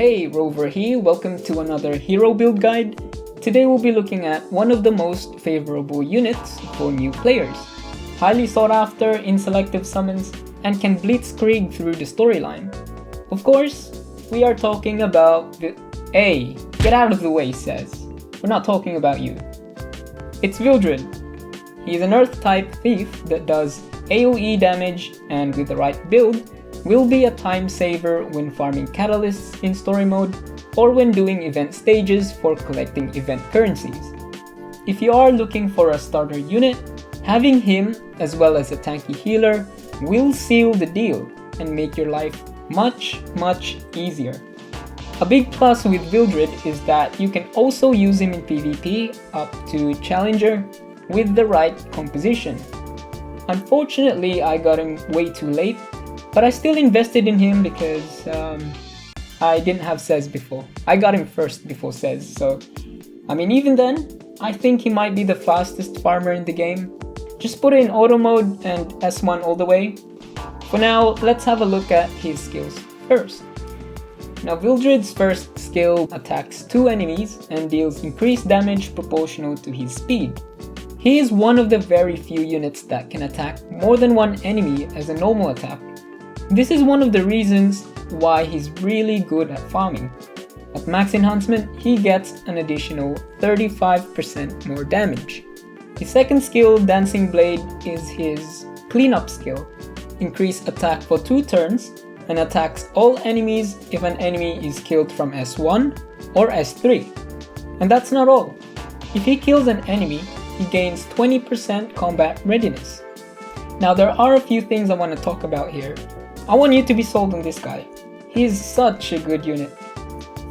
Hey, Rover here, welcome to another hero build guide. Today we'll be looking at one of the most favorable units for new players. Highly sought after in selective summons and can blitzkrieg through the storyline. Of course, we are talking about the... Hey, get out of the way, says. We're not talking about you. It's Vildred. He's an earth type thief that does AoE damage and with the right build, will be a time saver when farming catalysts in story mode or when doing event stages for collecting event currencies. If you are looking for a starter unit, having him as well as a tanky healer will seal the deal and make your life much easier. A big plus with Vildred is that you can also use him in PvP up to Challenger with the right composition. Unfortunately, I got him way too late, but I still invested in him because I didn't have Sez before. I got him first before Sez, so even then, I think he might be the fastest farmer in the game. Just put it in auto mode and S1 all the way. For now, let's have a look at his skills first. Now, Vildred's first skill attacks 2 enemies and deals increased damage proportional to his speed. He is one of the very few units that can attack more than one enemy as a normal attack. This is one of the reasons why he's really good at farming. At max enhancement, he gets an additional 35% more damage. His second skill, Dancing Blade, is his cleanup skill. Increase attack for 2 turns and attacks all enemies if an enemy is killed from S1 or S3. And that's not all. If he kills an enemy, he gains 20% combat readiness. Now there are a few things I want to talk about here. I want you to be sold on this guy. He is such a good unit.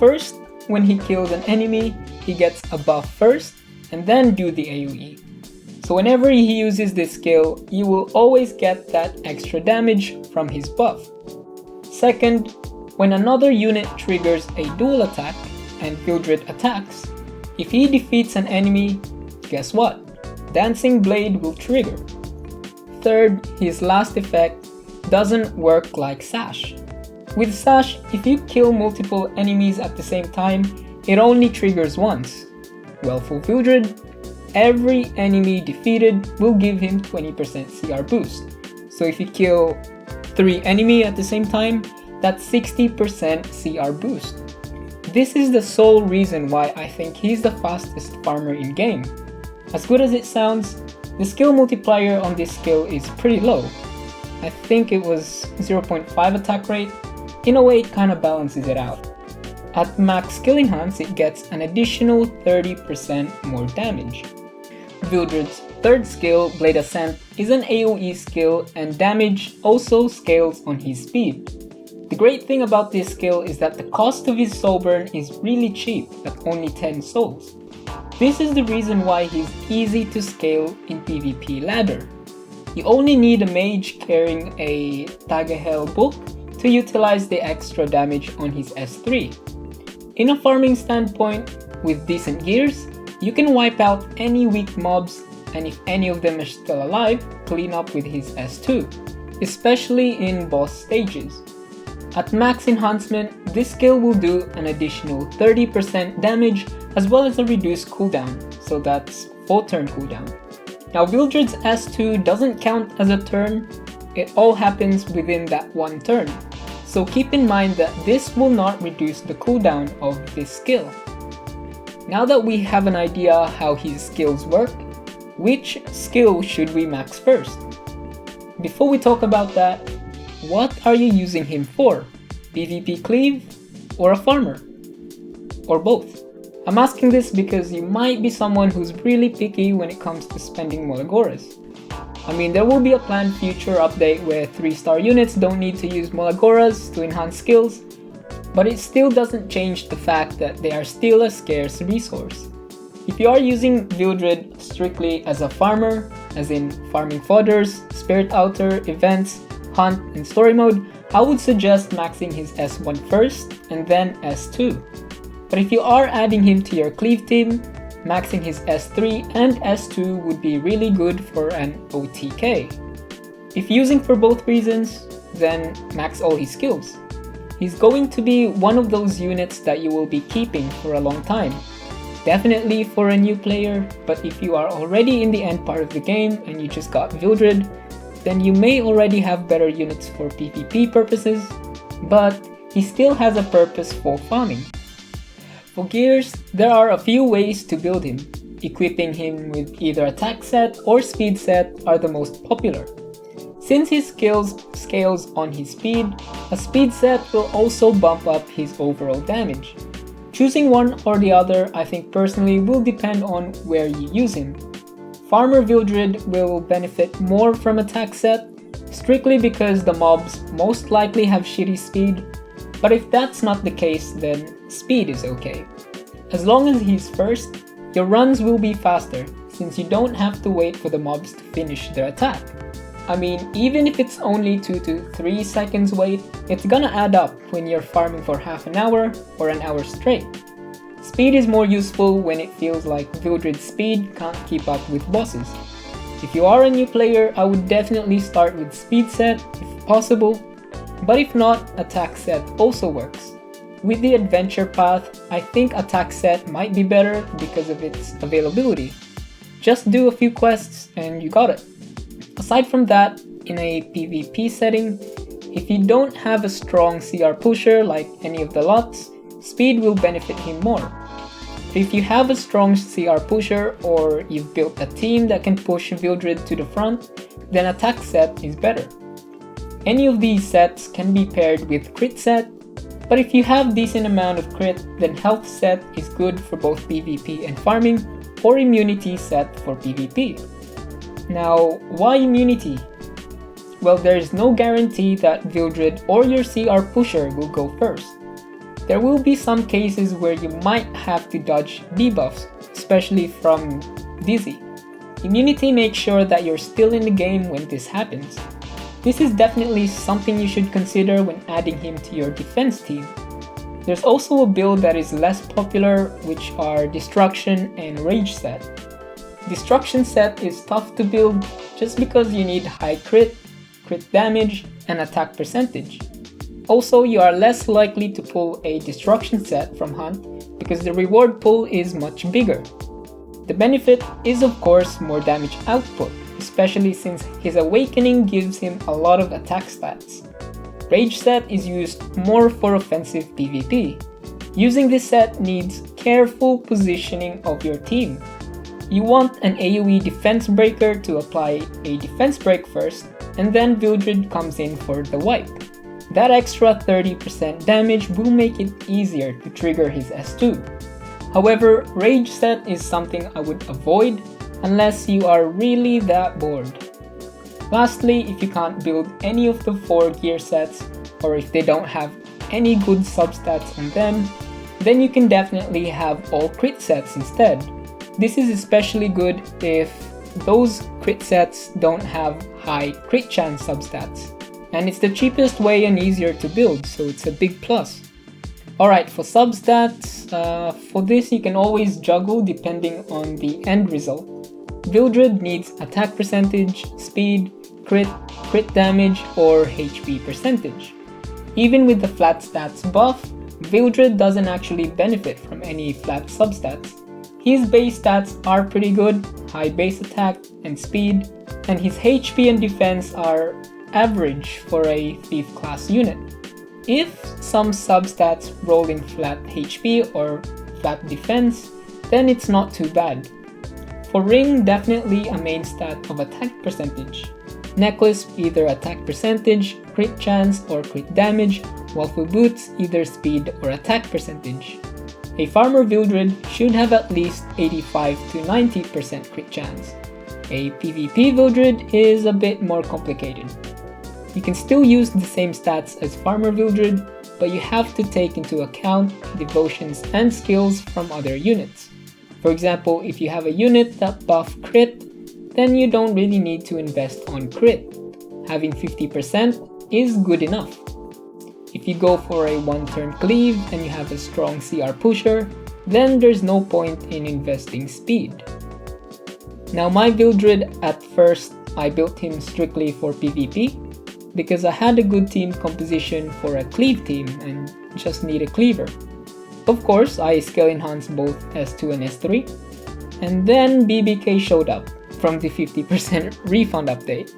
First, when he kills an enemy, he gets a buff first and then do the AoE. So whenever he uses this skill, you will always get that extra damage from his buff. Second, when another unit triggers a dual attack and Vildred attacks, if he defeats an enemy, guess what? Dancing Blade will trigger. Third, his last effect doesn't work like Sash. With Sash, if you kill multiple enemies at the same time, it only triggers once. Well, for Vildred, every enemy defeated will give him 20% CR boost. So if you kill 3 enemies at the same time, that's 60% CR boost. This is the sole reason why I think he's the fastest farmer in game. As good as it sounds, the skill multiplier on this skill is pretty low. I think it was 0.5 attack rate. In a way, it kinda balances it out. At max skill enhance, it gets an additional 30% more damage. Vildred's third skill, Blade Ascent, is an AoE skill and damage also scales on his speed. The great thing about this skill is that the cost of his soul burn is really cheap at only 10 souls. This is the reason why he's easy to scale in PvP ladder. You only need a mage carrying a Tagahel book to utilize the extra damage on his S3. In a farming standpoint, with decent gears, you can wipe out any weak mobs, and if any of them are still alive, clean up with his S2, especially in boss stages. At max enhancement, this skill will do an additional 30% damage as well as a reduced cooldown, so that's 4 turn cooldown. Now Vildred's S2 doesn't count as a turn, it all happens within that 1 turn. So keep in mind that this will not reduce the cooldown of this skill. Now that we have an idea how his skills work, which skill should we max first? Before we talk about that, what are you using him for? PvP cleave or a farmer? Or both? I'm asking this because you might be someone who's really picky when it comes to spending Molagoras. There will be a planned future update where 3-star units don't need to use Molagoras to enhance skills, but it still doesn't change the fact that they are still a scarce resource. If you are using Vildred strictly as a farmer, as in farming fodders, spirit outer, events, hunt, and story mode, I would suggest maxing his S1 first and then S2. But if you are adding him to your cleave team, maxing his S3 and S2 would be really good for an OTK. If using for both reasons, then max all his skills. He's going to be one of those units that you will be keeping for a long time. Definitely for a new player, but if you are already in the end part of the game and you just got Vildred, then you may already have better units for PvP purposes, but he still has a purpose for farming. For gears, there are a few ways to build him. Equipping him with either attack set or speed set are the most popular. Since his skills scales on his speed, a speed set will also bump up his overall damage. Choosing one or the other, I think personally, will depend on where you use him. Farmer Vildred will benefit more from attack set, strictly because the mobs most likely have shitty speed, but if that's not the case, then speed is okay. As long as he's first, your runs will be faster, since you don't have to wait for the mobs to finish their attack. I mean, even if it's only 2 to 3 seconds wait, it's gonna add up when you're farming for half an hour or an hour straight. Speed is more useful when it feels like Vildred's speed can't keep up with bosses. If you are a new player, I would definitely start with speed set if possible, but if not, attack set also works. With the adventure path, I think attack set might be better because of its availability. Just do a few quests and you got it. Aside from that, in a PvP setting, if you don't have a strong CR pusher like any of the lots, speed will benefit him more. But if you have a strong CR pusher or you've built a team that can push Vildred to the front, then attack set is better. Any of these sets can be paired with crit set, but if you have decent amount of crit, then health set is good for both PvP and farming, or immunity set for PvP. Now, why immunity? Well, there is no guarantee that Vildred or your CR pusher will go first. There will be some cases where you might have to dodge debuffs, especially from Dizzy. Immunity makes sure that you're still in the game when this happens. This is definitely something you should consider when adding him to your defense team. There's also a build that is less popular, which are Destruction and Rage set. Destruction set is tough to build just because you need high crit damage, and attack percentage. Also, you are less likely to pull a Destruction set from Hunt because the reward pool is much bigger. The benefit is of course more damage output, especially since his Awakening gives him a lot of attack stats. Rage set is used more for offensive PvP. Using this set needs careful positioning of your team. You want an AoE defense breaker to apply a defense break first, and then Vildred comes in for the wipe. That extra 30% damage will make it easier to trigger his S2. However, Rage set is something I would avoid unless you are really that bored. Lastly, if you can't build any of the 4 gear sets, or if they don't have any good substats on them, then you can definitely have all crit sets instead. This is especially good if those crit sets don't have high crit chance substats. And it's the cheapest way and easier to build, so it's a big plus. Alright, for substats, for this you can always juggle depending on the end result. Vildred needs attack percentage, speed, crit damage, or HP percentage. Even with the flat stats buff, Vildred doesn't actually benefit from any flat substats. His base stats are pretty good, high base attack and speed, and his HP and defense are average for a thief class unit. If some substats roll in flat HP or flat defense, then it's not too bad. For Ring, definitely a main stat of attack percentage. Necklace, either attack percentage, crit chance, or crit damage, while for Boots, either speed or attack percentage. A farmer Vildred should have at least 85 to 90% crit chance. A PvP Vildred is a bit more complicated. You can still use the same stats as farmer Vildred, but you have to take into account devotions and skills from other units. For example, if you have a unit that buff crit, then you don't really need to invest on crit. Having 50% is good enough. If you go for a one-turn cleave and you have a strong CR pusher, then there's no point in investing speed. Now my Vildred, at first I built him strictly for PvP, because I had a good team composition for a cleave team and just need a cleaver. Of course, I skill enhanced both S2 and S3, and then BBK showed up from the 50% refund update.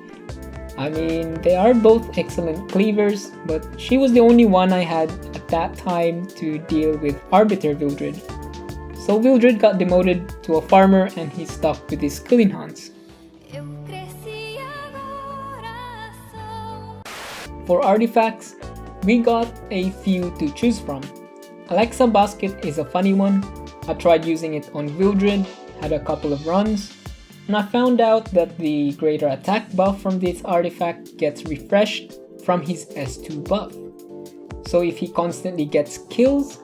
I mean, they are both excellent cleavers, but she was the only one I had at that time to deal with Arbiter Vildred. So Vildred got demoted to a farmer and he's stuck with his skill enhance. For artifacts, we got a few to choose from. Alexa Basket is a funny one. I tried using it on Vildred, had a couple of runs, and I found out that the greater attack buff from this artifact gets refreshed from his S2 buff. So if he constantly gets kills,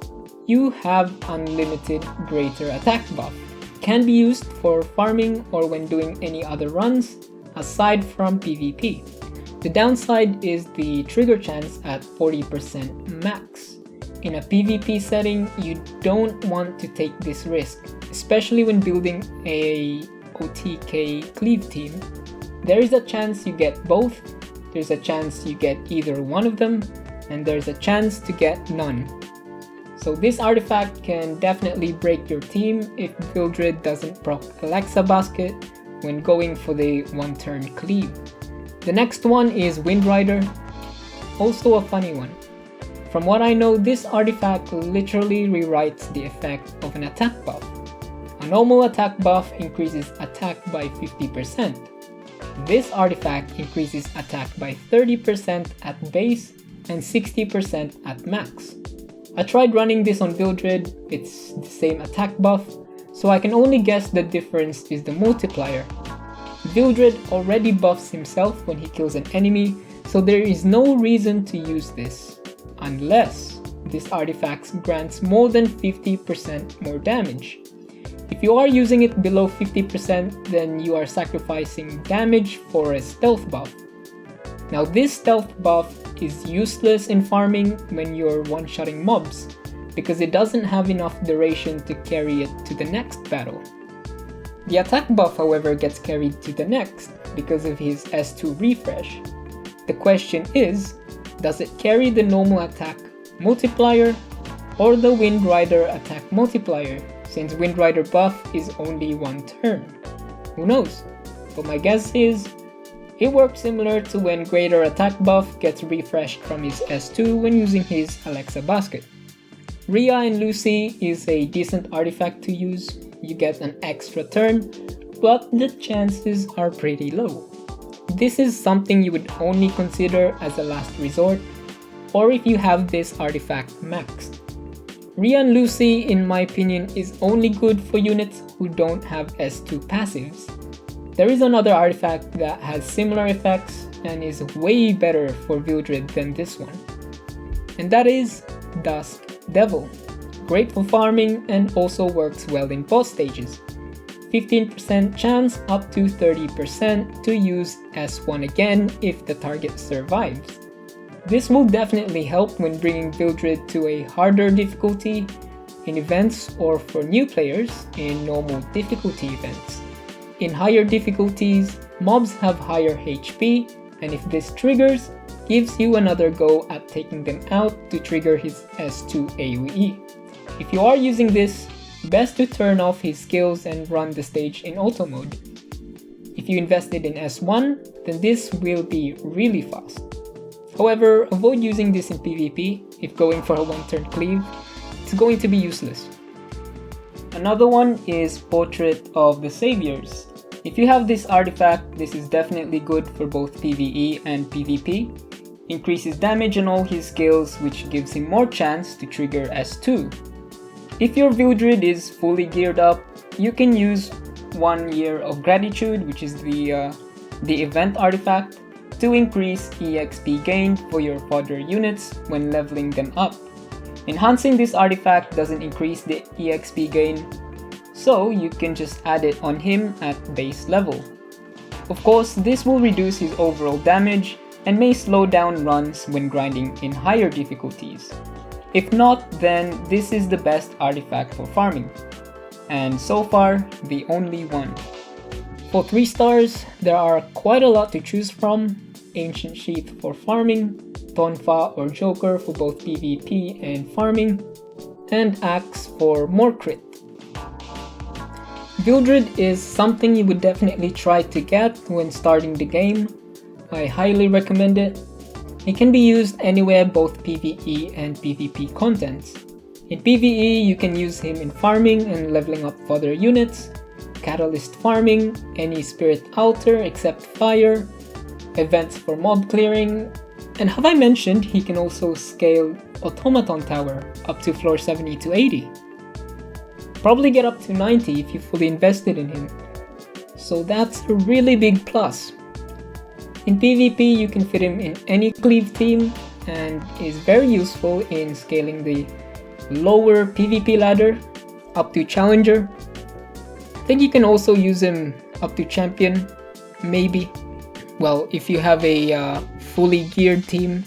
you have unlimited greater attack buff. Can be used for farming or when doing any other runs aside from PvP. The downside is the trigger chance at 40% max. In a PvP setting, you don't want to take this risk, especially when building a OTK cleave team. There is a chance you get both, there's a chance you get either one of them, and there's a chance to get none. So this artifact can definitely break your team if Vildred doesn't proc Alexa Basket when going for the one-turn cleave. The next one is Wind Rider, also a funny one. From what I know, this artifact literally rewrites the effect of an attack buff. A normal attack buff increases attack by 50%. This artifact increases attack by 30% at base and 60% at max. I tried running this on Vildred, it's the same attack buff, so I can only guess the difference is the multiplier. Vildred already buffs himself when he kills an enemy, so there is no reason to use this, unless this artifact grants more than 50% more damage. If you are using it below 50%, then you are sacrificing damage for a stealth buff. Now this stealth buff is useless in farming when you're one-shotting mobs, because it doesn't have enough duration to carry it to the next battle. The attack buff, however, gets carried to the next because of his S2 refresh. The question is, does it carry the normal attack multiplier or the Wind Rider attack multiplier, since Wind Rider buff is only one turn? Who knows? But my guess is, it works similar to when greater attack buff gets refreshed from his S2 when using his Alexa Basket. Rhianna Luciella is a decent artifact to use. You get an extra turn, but the chances are pretty low. This is something you would only consider as a last resort, or if you have this artifact maxed. Rhianna Luciella, in my opinion, is only good for units who don't have S2 passives. There is another artifact that has similar effects and is way better for Vildred than this one, and that is Dusk Devil. Great for farming and also works well in boss stages. 15% chance up to 30% to use S1 again if the target survives. This will definitely help when bringing Vildred to a harder difficulty in events or for new players in normal difficulty events. In higher difficulties, mobs have higher HP, and if this triggers, gives you another go at taking them out to trigger his S2 AoE. If you are using this, best to turn off his skills and run the stage in auto mode. If you invested in S1, then this will be really fast. However, avoid using this in PvP if going for a one-turn cleave. It's going to be useless. Another one is Portrait of the Saviors. If you have this artifact, this is definitely good for both PvE and PvP. Increases damage on all his skills, which gives him more chance to trigger S2. If your Vildred is fully geared up, you can use 1 Year of Gratitude, which is the event artifact, to increase EXP gain for your fodder units when leveling them up. Enhancing this artifact doesn't increase the EXP gain, so you can just add it on him at base level. Of course, this will reduce his overall damage and may slow down runs when grinding in higher difficulties. If not, then this is the best artifact for farming, and so far the only one. For 3 stars, there are quite a lot to choose from. Ancient Sheath for farming, Tonfa or Joker for both PvP and farming, and Axe for more crit. Vildred is something you would definitely try to get when starting the game. I highly recommend it. It can be used anywhere, both PvE and PvP contents. In PvE, you can use him in farming and leveling up further units, catalyst farming, any spirit altar except fire, events for mob clearing, and have I mentioned he can also scale Automaton Tower up to floor 70 to 80. Probably get up to 90 if you fully invested in him. So that's a really big plus. In PvP you can fit him in any cleave team and is very useful in scaling the lower PvP ladder up to Challenger. I think you can also use him up to Champion, maybe. Well, if you have a fully geared team.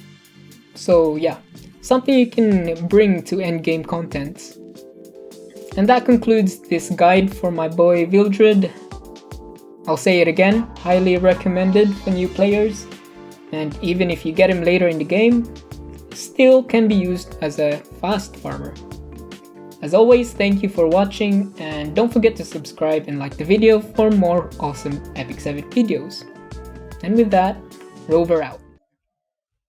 So yeah, something you can bring to endgame content. And that concludes this guide for my boy Vildred. I'll say it again, highly recommended for new players, and even if you get him later in the game, still can be used as a fast farmer. As always, thank you for watching, and don't forget to subscribe and like the video for more awesome Epic 7 videos. And with that, Rover out.